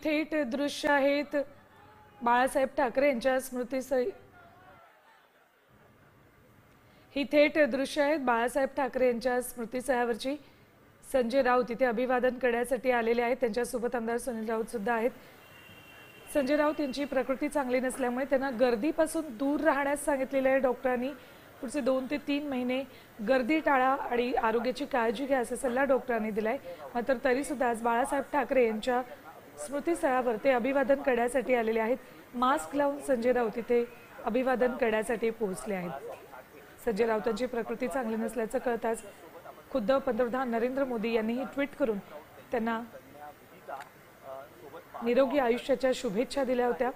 थेट दृश्य आहेत बाळासाहेब ठाकरे यांच्या स्मृतीस्थळी। ही थेट दृश्य आहेत बाळासाहेब ठाकरे यांच्या स्मृतीस्थळावरची। संजय राऊत इथे अभिवादन करण्यासाठी आलेले आहेत। त्यांच्यासोबत आमदार सुनील राऊत सुद्धा आहेत। संजय राऊत यांची प्रकृती चांगली नसल्यामुळे त्यांना गर्दीपासून दूर राहण्यास सांगितलेले आहे डॉक्टरांनी। पुढचे 2 ते 3 महिने गर्दी टाळा आणि आरोग्याची काळजी घ्या असा सल्ला डॉक्टरांनी दिलाय। मात्र तरी सुद्धा आज बाळासाहेब ठाकरे यांच्या स्मृतीस्थळावर ते अभिवादन करण्यासाठी आलेले आहेत। मास्क लावून संजय राऊत इथे अभिवादन करण्यासाठी पोहोचले आहेत। संजय राऊतांची प्रकृती चांगली नसल्याचं कळताच खुद्द पंतप्रधान नरेंद्र मोदी यांनीही ट्विट करून त्यांना निरोगी आयुष्याच्या शुभेच्छा दिल्या होत्या।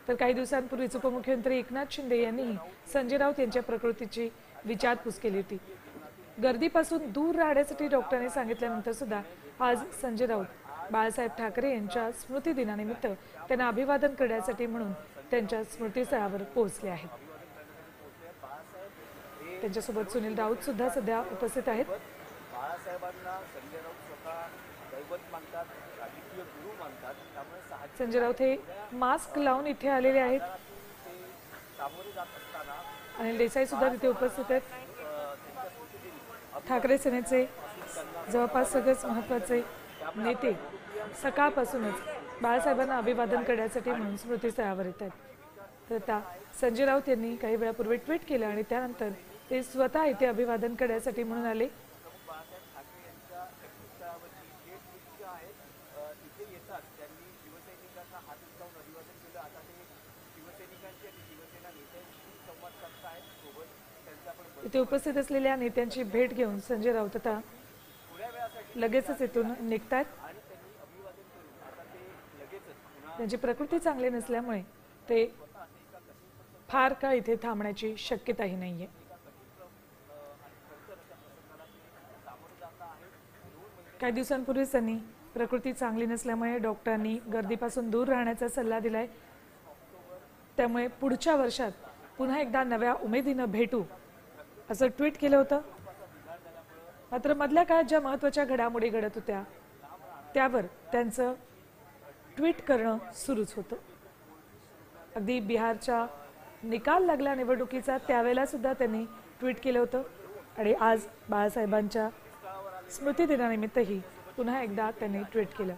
तर काही दिवसांपूर्वीच उपमुख्यमंत्री एकनाथ शिंदे यांनीही संजय राऊत यांच्या प्रकृतीची विचारपूस केली होती। गर्दीपासून दूर राहण्यासाठी डॉक्टरांनी सांगितल्यानंतर सुद्धा आज संजय राऊत बाळासाहेब ठाकरे यांच्या स्मृती दिनानिमित्त त्यांना अभिवादन करण्यासाठी म्हणून त्यांच्या स्मृतीस्थळावर पोहोचले आहेत। त्यांच्यासोबत सुनील राऊत सुद्धा सध्या उपस्थित आहेत। संजय राऊत हे मास्क लावून इथे आलेले आहेत। अनिल देसाई सुद्धा तिथे उपस्थित आहेत। ठाकरे सेनेचे जवळपास सगळेच महत्त्वाचे नेते सकाळपासूनच बाळासाहेबांना अभिवादन करण्यासाठी म्हणून स्मृतीस्थळावर येत आहेत। तर आता संजय राऊत यांनी काही वेळापूर्वी ट्विट केलं आणि त्यानंतर ते स्वतः इथे अभिवादन करण्यासाठी म्हणून आले। इथे उपस्थित असलेल्या नेत्यांची भेट घेऊन संजय राऊत आता लगेचच इथून निघतात। त्यांची प्रकृती चांगली नसल्यामुळे ते फार काळ इथे थांबण्याची शक्यताही नाहीये। काही दिवसांपूर्वीच त्यांनी प्रकृती चांगली नसल्यामुळे डॉक्टरांनी गर्दीपासून दूर राहण्याचा सल्ला दिलाय। त्यामुळे पुढच्या वर्षात पुन्हा एकदा नव्या उमेदीनं भेटू असं ट्विट केलं होतं। मात्र मधल्या काळात ज्या महत्त्वाच्या घडामोडी घडत होत्या त्यावर त्यांचं ट्विट करणं सुरूच होतं। अगदी बिहारचा निकाल लागला निवडणुकीचा त्यावेळेला सुद्धा त्यांनी ट्विट केलं होतं आणि आज बाळासाहेबांच्या स्मृती दिनानिमित्तही पुन्हा एकदा त्यांनी ट्विट केलं।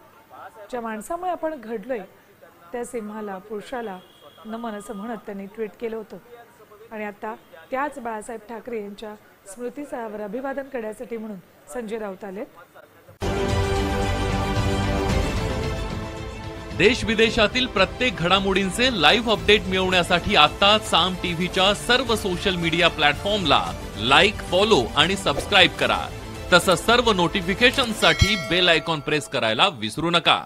ज्या माणसामुळे आपण घडलोय त्या सिंहाला पुरुषाला नमन असं म्हणत त्यांनी ट्विट केलं होतं आणि आता त्याच बाळासाहेब ठाकरे यांच्या स्मृतीस्थळावर अभिवादन करण्यासाठी म्हणून संजय राऊत आलेत। देश विदेशातील प्रत्येक घडामोडींचे लाईव्ह अपडेट मिळवण्यासाठी आता साम टीव्हीच्या सर्व सोशल मीडिया प्लॅटफॉर्मला लाईक, फॉलो आणि सबस्क्राईब करा। तसंच सर्व नोटिफिकेशनसाठी बेल आयकॉन प्रेस करायला विसरू नका।